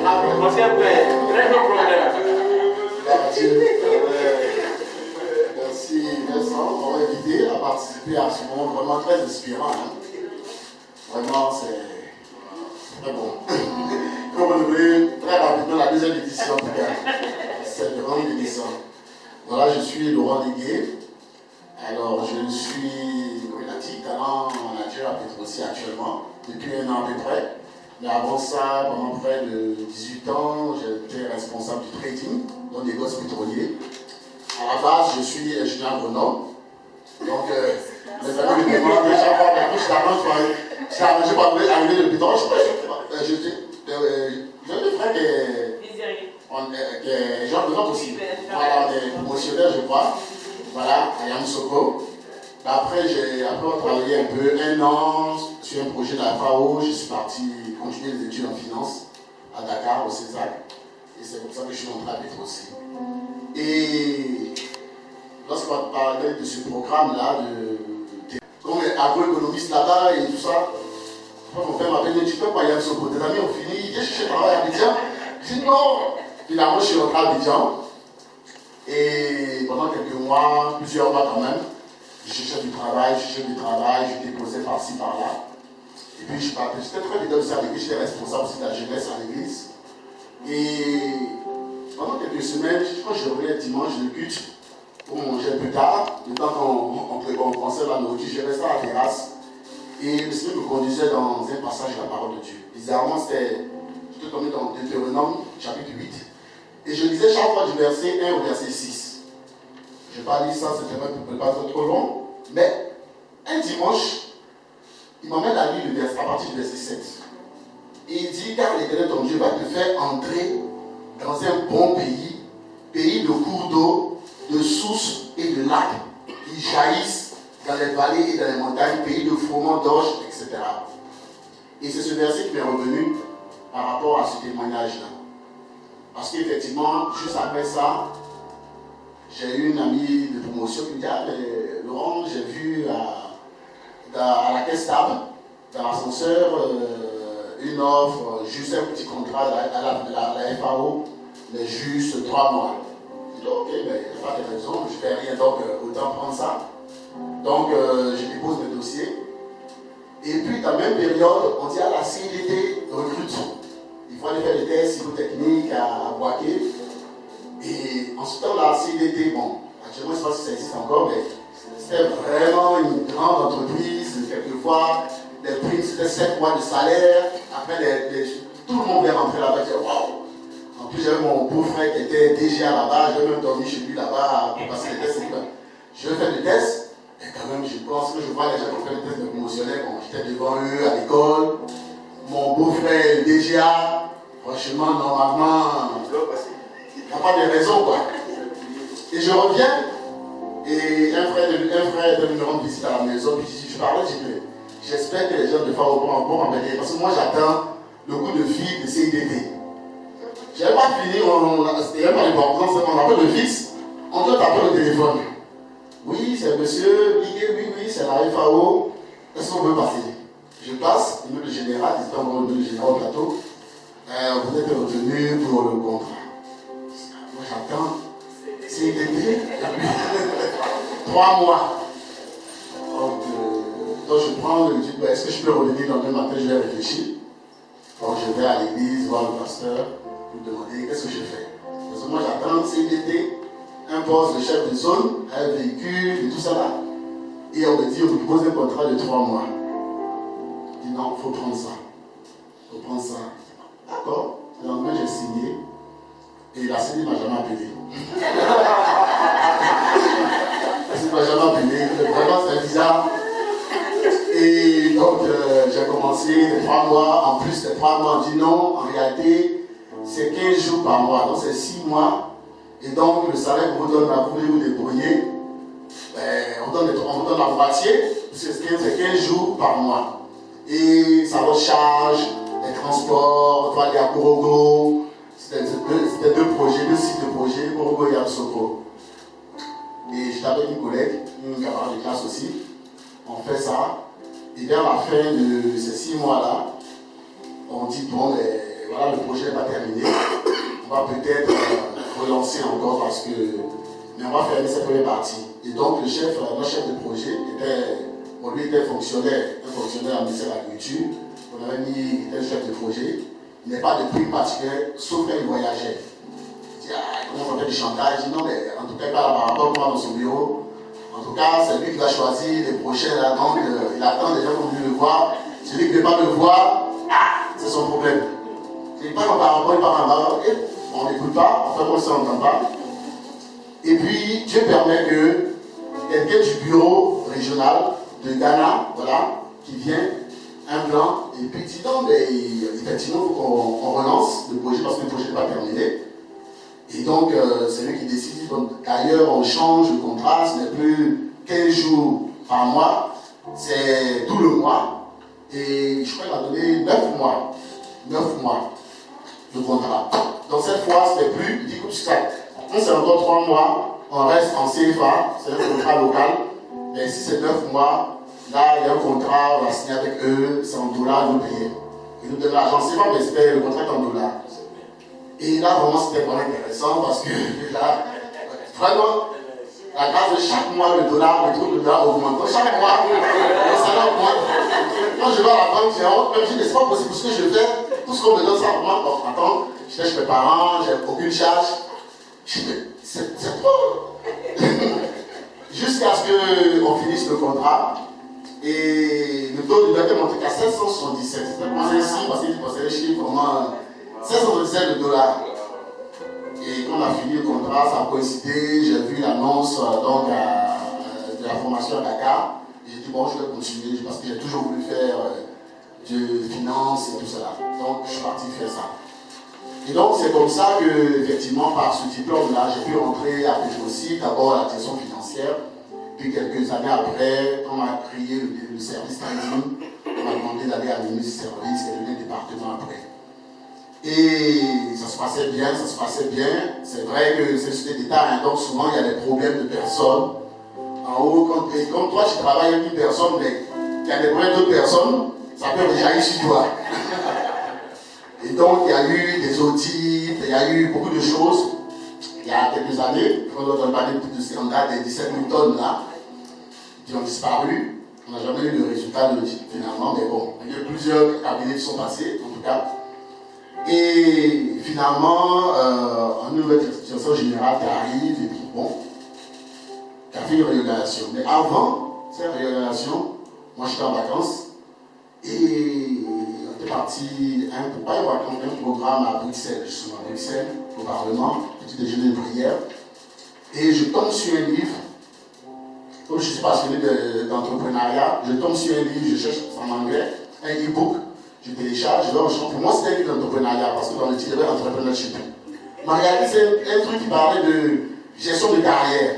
Parce qu'il y a très peu de problèmes. Merci Vincent pour m'inviter à participer à ce moment vraiment très inspirant. Vraiment, c'est très bon. Il faut renouveler très rapidement la deuxième édition. C'est vraiment une édition. Voilà, je suis Laurent Légué. Alors, je suis, comme il a dit, talent manager à Petroci actuellement, depuis 1 an à peu près. Mais avant ça, pendant près de 18 ans, j'étais responsable du trading dans des gosses pétroliers. À la base, je suis ingénieur agronome. Donc, les amis me demandent déjà quoi, mais je t'ai arrangé par arriver le pétrole. J'ai des frères qui est genre de notes aussi. Voilà, on est promotionnaire, je crois. Voilà, à Yamoussoukro. Après, on travaillé un peu, 1 an sur un projet de la FAO. Je suis parti continuer les études en finance à Dakar, au CESAC. Et c'est comme ça que je suis entré à Petroci. Et lorsqu'on va parler de ce programme-là, comme agroéconomiste là-bas et tout ça, mon père m'appelle, tu peux pas y aller sur le côté. Tes amis ont fini, viens chercher le travail à Abidjan. Je dis non. Finalement, je suis rentré à Abidjan. Et pendant quelques mois, plusieurs mois quand même, je cherchais du travail, je déposais par-ci, par-là. Et puis je partais, j'étais très fidèle aussi à l'église, j'étais responsable aussi de la jeunesse à l'église. Et pendant quelques semaines, quand je revenais dimanche de culte, pour manger un peu tard, le temps qu'on pensait la nourriture, je restais à la terrasse. Et le Seigneur me conduisait dans un passage de la parole de Dieu. Bizarrement, j'étais tombé dans Deutéronome, chapitre 8. Et je lisais chaque fois du verset 1 au verset 6. Je ne vais pas lire ça, c'est pas trop long. Mais un dimanche, il m'emmène à lire le verset, à partir du verset 7. Et il dit, car l'Éternel ton Dieu va te faire entrer dans un bon pays, pays de cours d'eau, de sources et de lacs qui jaillissent dans les vallées et dans les montagnes, pays de froment, d'orge, etc. Et c'est ce verset qui m'est revenu par rapport à ce témoignage-là. Parce qu'effectivement, juste après ça, j'ai eu une amie de promotion qui me dit, ah, mais Laurent, j'ai vu à la caisse table, dans l'ascenseur, une offre, juste un petit contrat à la FAO, mais juste 3 mois. Je dis, ok, mais il n'y a pas de raison, je ne fais rien, donc autant prendre ça. Donc, je dépose mes dossiers. Et puis, dans la même période, on dit, ah, la CIDT recrute. Il faut aller faire des tests psychotechniques à Boaké. Et en ce temps, la CIDT, bon, actuellement, je ne sais pas si ça existe encore, mais c'était vraiment une grande entreprise. Quelquefois, les primes, c'était 7 mois de salaire. Après, tout le monde vient rentrer là-bas et dire, waouh! En plus, j'avais mon beau-frère qui était DGA là-bas. J'avais même dormi chez lui là-bas pour passer les tests. Je vais faire des tests. Et quand même, je pense que je vois les gens qui ont fait des tests promotionnels quand j'étais devant eux à l'école. Mon beau-frère DGA, franchement, normalement, il n'y a pas de raison, quoi. Et je reviens, et un frère est venu me rendre visite à la maison, puis je parlais, je dis, j'espère que les gens de Faro vont m'embêter, parce que moi j'attends le coup de fil de CIDT. Je n'avais pas fini, c'était même pas l'importance, on appelle le fixe, on doit taper le téléphone. Oui, c'est monsieur Ligué, oui, c'est la FAO, est-ce qu'on veut passer? Je passe, il me le général, il se prend le général au plateau, vous êtes retenu pour le contrat. Moi j'attends, CIDT, 3 mois. Donc je prends le dit, est-ce que je peux revenir dans le matin, je vais réfléchir. Donc je vais à l'église, voir le pasteur, lui demander qu'est-ce que je fais. Parce que moi j'attends CIDT, un poste de chef de zone, un véhicule et tout ça là. Et on me dit, on me pose un contrat de 3 mois. Je dis non, il faut prendre ça. Il faut prendre ça. D'accord. Le lendemain j'ai signé. Et la CIDT ne m'a jamais appelé. La CIDT ne m'a jamais appelé. Vraiment c'est bizarre. Et donc, j'ai commencé les 3 mois. En plus, les 3 mois, on dit non. En réalité, c'est 15 jours par mois. Donc, c'est 6 mois. Et donc, le salaire qu'on vous donne là, vous voulez vous débrouiller. On donne la moitié. C'est 15 jours par mois. Et ça recharge les transports. On va aller à Korogo. C'était 2 projets, 2 sites de projets. Korogo et Yamoussoukro. Et j'étais avec une collègue, une camarade de classe aussi. On fait ça. Et vers la fin de ces 6 mois-là, on dit, bon, voilà, le projet n'est pas terminé. On va peut-être relancer encore parce que. Mais on va fermer cette première partie. Et donc, notre chef de projet, lui était fonctionnaire, un fonctionnaire en ministère de l'Agriculture. On avait mis, il était le chef de projet. Il n'est pas de prime particulière, sauf quand il voyageait. Il dit, comment on fait du chantage? Il dit, non, mais en tout cas, il parle par rapport à moi dans son bureau. En tout cas, c'est lui qui va choisir les prochains là. Donc, il attend des gens qui ont voulu le voir. Celui qui ne veut pas le voir, c'est son problème. Il parle par rapport, il parle en bas. On n'écoute pas, on fait comme ça, on n'entend pas. Et puis, Dieu permet que quelqu'un du bureau régional de Ghana, voilà, qui vient, un plan, et puis dit non, mais effectivement, il faut qu'on relance le projet parce que le projet n'est pas terminé. Et donc, c'est lui qui décide. D'ailleurs, on change le contrat, ce n'est plus 15 jours par mois, c'est tout le mois. Et je crois qu'il a donné 9 mois. 9 mois de contrat. Donc, cette fois, ce n'est plus, il dit que ça. C'est encore 3 mois, on reste en CFA, c'est un contrat local. Mais si c'est 9 mois, là, il y a un contrat, on va signer avec eux, c'est en dollars, ils nous payer. Ils nous donnent l'argent, c'est pas mais le contrat est en dollars. Et là, vraiment, c'était vraiment intéressant parce que là, vraiment, la grâce de chaque mois, le dollar augmente. Donc, chaque mois, le salaire augmente. Quand je vais à la banque, j'ai honte, même je dis, c'est pas possible, ce que je fais, tout ce qu'on me donne, ça augmente. Bon, attends, je cherche mes parents, j'ai aucune charge. C'est trop. Jusqu'à ce qu'on finisse le contrat. Et le taux de l'euro est monté qu'à 777. C'était commencé ici parce qu'il passait les chiffres vraiment 777 $. Et quand on a fini le contrat, ça a coïncidé. J'ai vu l'annonce de la formation à Dakar. Et j'ai dit bon, je vais continuer parce que j'ai toujours voulu faire de finance et tout cela. Donc je suis parti faire ça. Et donc, c'est comme ça que, effectivement, par ce diplôme-là, j'ai pu rentrer à aussi, d'abord à la direction financière, puis quelques années après, on a créé le service trading, on m'a demandé d'aller animer ce service, qui est devenu un département après. Et ça se passait bien, C'est vrai que c'est une société d'État, hein, donc souvent il y a des problèmes de personnes. En haut, comme toi, tu travailles avec une personne, mais il y a des problèmes d'autres personnes, ça peut rejaillir sur toi. Et donc, il y a eu des audits, il y a eu beaucoup de choses. Il y a quelques années, quand on a parlé de scandale des 17 000 tonnes là, qui ont disparu. On n'a jamais eu le résultat finalement, mais bon, il y a eu plusieurs cabinets qui sont passés, en tout cas. Et finalement, une nouvelle direction générale qui arrive, et puis bon, qui a fait une réorganisation. Mais avant cette réorganisation, moi j'étais en vacances, et on était parti un programme à Bruxelles, justement à Bruxelles, au Parlement, petit déjeuner de prière, et je tombe sur un livre. Comme je suis passionné d'entrepreneuriat, je tombe sur un livre, je cherche en anglais, un e-book, je télécharge, je vais pour moi c'était un livre d'entrepreneuriat, parce que dans le titre, il y avait entrepreneurship. Mais c'est un truc qui parlait de gestion de carrière.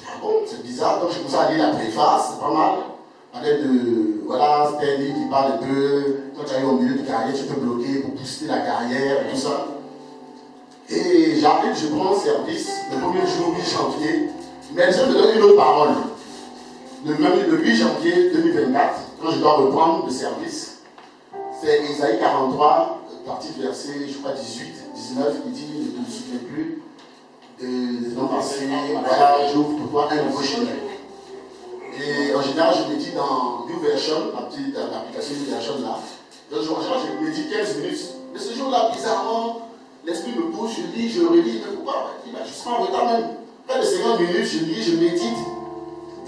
Ah bon, c'est bizarre, donc je commence à lire la préface, c'est pas mal. Voilà, c'était un livre qui parle un peu, quand tu arrives au milieu de carrière, tu peux bloquer pour booster la carrière et tout ça. Et j'arrive, je prends le service, le premier jour, 8 janvier, mais je me donne une autre parole. Le 8 janvier 2024, quand je dois reprendre le service, c'est Isaïe 43, partie verset, je crois 18, 19, qui dit, je ne me souviens plus, des noms passés, voilà, j'ouvre pour toi un nouveau chemin. Et en général, je médite dans New Version, l'application New Version là. Donc, en général, je médite 15 minutes. Mais ce jour-là, bizarrement, l'esprit me pousse, je lis, je relis. Mais pourquoi? Je suis en retard même. Près de 50 minutes, je lis, je médite.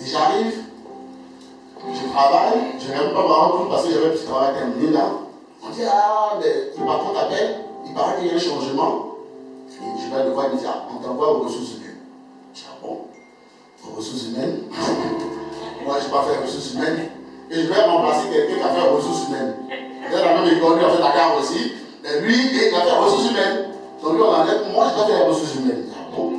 Et j'arrive, je travaille, je n'aime pas me rendre compte parce que j'avais un petit travail terminé là. On dit, ah, mais le patron t'appelle, il paraît qu'il y a un changement. Et je vais le voir, il me dit, ah, on t'envoie aux ressources humaines. Je dis, ah bon, aux ressources humaines? Moi, je ne vais pas faire ressources humaines. Et je vais remplacer quelqu'un qui a fait ressources humaines. Il a la même école, lui a fait Dakar aussi. Et lui, il a fait ressources humaines. Donc lui, on enlève, moi, je dois faire ressources humaines. Ah bon?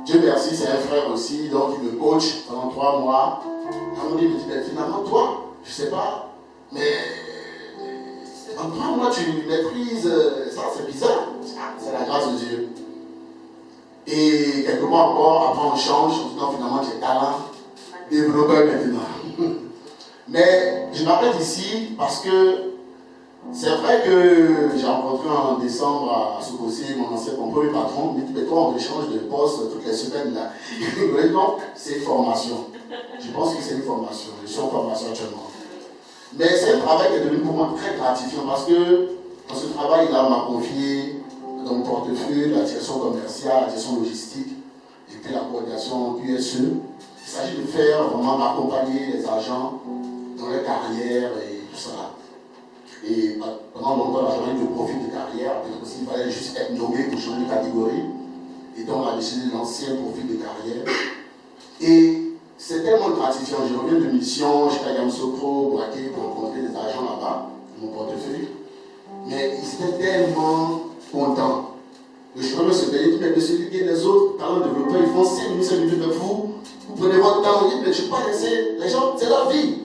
Dieu merci, c'est un frère aussi, donc il me coach pendant 3 mois. À un moment donné, il me dit, mais finalement, toi, je ne sais pas, mais en 3 mois, tu maîtrises, ça, c'est bizarre. C'est la grâce de Dieu. Et quelques mois encore, après on change, on dit non, finalement, j'ai talent. Développeur maintenant. Mais je m'arrête ici parce que C'est vrai que j'ai rencontré en décembre à Soukossi mon premier patron, il me dit mais toi on échange de poste toutes les semaines là. Non, c'est une formation. Je pense que c'est une formation. Je suis en formation actuellement. Mais c'est un travail qui est devenu pour moi très gratifiant parce que dans ce travail-là, on m'a confié dans mon portefeuille la direction commerciale, la direction logistique et puis la coordination USE. Il s'agit de faire vraiment accompagner les agents dans leur carrière et tout ça. Et pendant longtemps, on a changé de profil de carrière, peut-être aussi il fallait juste être nommé pour changer de catégorie. Et donc on a décidé de l'ancien profil de carrière. Et c'est tellement gratifiant. Je reviens de mission, j'étais à Yamoussoukro, braqué pour rencontrer des agents là-bas, mon portefeuille. Mais ils étaient tellement contents. Le chauffeur se payait, mais monsieur Liguet, les autres talents développeurs, ils font 5 minutes de vous prenez votre temps, vous dites, mais je ne vais pas laisser. Les gens, c'est leur vie.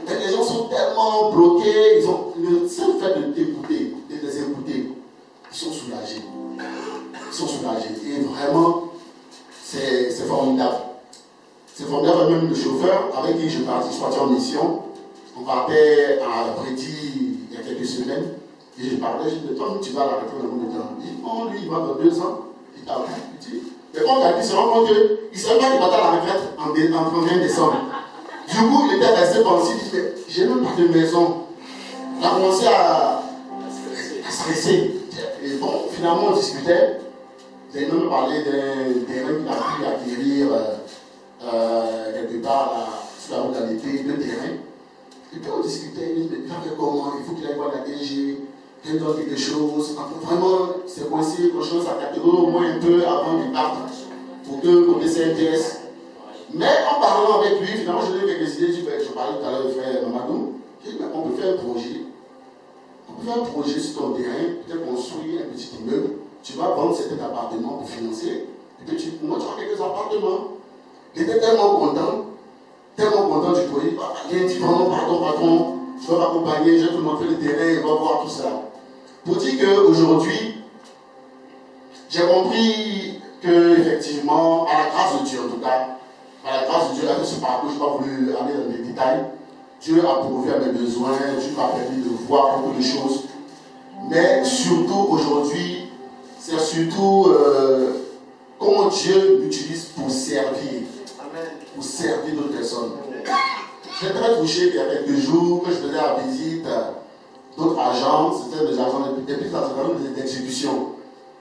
Mais les gens sont tellement bloqués, ils ont le seul fait de t'écouter, de les écouter, ils sont soulagés. Ils sont soulagés. Et vraiment, c'est formidable. C'est formidable, même le chauffeur avec qui je suis parti en mission. On partait à Brédy il y a quelques semaines. Et je parlais, je disais, toi, tu vas à la retraite dans le temps. Il dit, non, lui, il va dans 2 ans. Il t'a petit. Mais quand il se rend compte qu'il ne savait pas qu'il va à la retraite en 31 décembre. Du coup, il était resté pensif, il dit, mais j'ai même pas de maison. Il a commencé à stresser. Et bon, finalement, on discutait. J'ai même parlé d'un terrain qu'il a pu acquérir quelque part là, sur la route à l'été, 2 terrains. Et puis on discutait, il dit, mais il fait comment, il faut qu'il aille voir la DG, qu'il donne quelque chose. Vraiment, c'est coincé, qu'on change sa catégorie au moins un peu avant qu'il parte, pour qu'on essaie PS. Mais en parlant avec lui, finalement, je lui ai quelques idées. Je parlais tout à l'heure du frère Mamadou. J'ai dit, mais on peut faire un projet. On peut faire un projet sur ton terrain, peut-être construire un petit immeuble. Tu vas vendre cet appartement pour financer. Et puis tu montres quelques appartements. Il était tellement content du projet. Il a dit vraiment, pardon, je vais m'accompagner, je vais te montrer le terrain, on va voir tout ça. Pour dire qu'aujourd'hui, j'ai compris qu'effectivement, à la grâce de Dieu en tout cas, par la grâce de Dieu, avec ce parcours, je n'ai pas voulu aller dans les détails. Dieu a pourvu à mes besoins, Dieu m'a permis de voir beaucoup de choses. Mais surtout aujourd'hui, c'est surtout comment Dieu m'utilise pour servir. Pour servir d'autres personnes. J'étais très touché qu'il y a quelques jours que je faisais la visite d'autres agents, c'était des agents et puis dans d'exécution.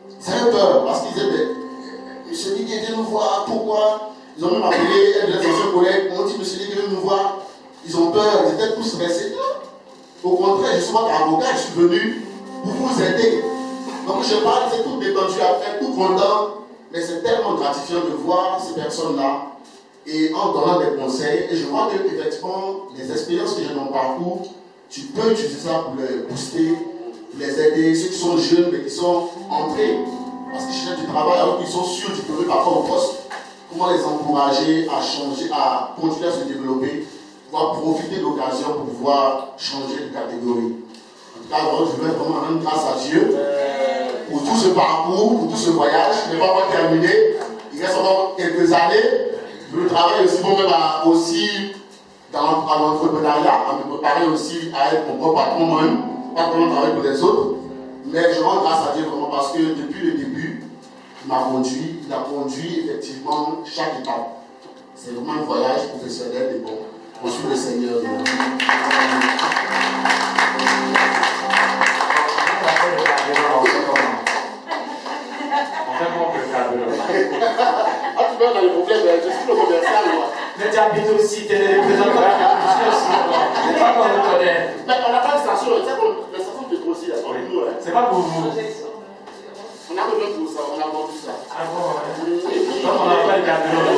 Ils avaient peur parce qu'ils disaient, mais monsieur Liguet, viens nous voir, pourquoi? Ils ont même appelé un de leurs anciens collègues, on dit, monsieur Liguet, viens nous voir. Ils ont peur, ils étaient tous stressés. Au contraire, je suis votre avocat, je suis venu pour vous aider. Donc je parle, c'est tout détendu après, tout content, mais c'est tellement gratifiant de voir ces personnes-là et en donnant des conseils. Et je crois que effectivement, les expériences que j'ai dans mon parcours, tu peux utiliser ça pour les booster, pour les aider, ceux qui sont jeunes mais qui sont entrés, parce qu'ils cherchent du travail alors qu'ils sont sûrs du problème par rapport au poste. Comment les encourager à changer, à continuer à se développer, pouvoir profiter de l'occasion pour pouvoir changer de catégorie. En tout cas, je veux vraiment rendre grâce à Dieu pour tout ce parcours, pour tout ce voyage. Je n'ai pas encore terminé. Il reste encore quelques années. Je travaille aussi moi-même aussi dans l'entrepreneuriat, à me préparer aussi à être mon propre patron moi-même, pas vraiment travailler pour les autres. Mais je rends grâce à Dieu vraiment parce que depuis le début, il a conduit effectivement chaque étape. C'est vraiment un voyage professionnel et bon. On suit le Seigneur. Ah, tu vois, dans les problèmes, je suis le commercial, moi. Mais tu habites aussi, tu es le représentant de la aussi. C'est pas qu'on le connaît. Mais on n'a pas de station, tu sais, la station de pétrole aussi, là, pour nous. C'est pas pour vous. On a besoin de tout ça, on a besoin de tout ça. Ah bon, ouais. Donc on n'a pas de carburant.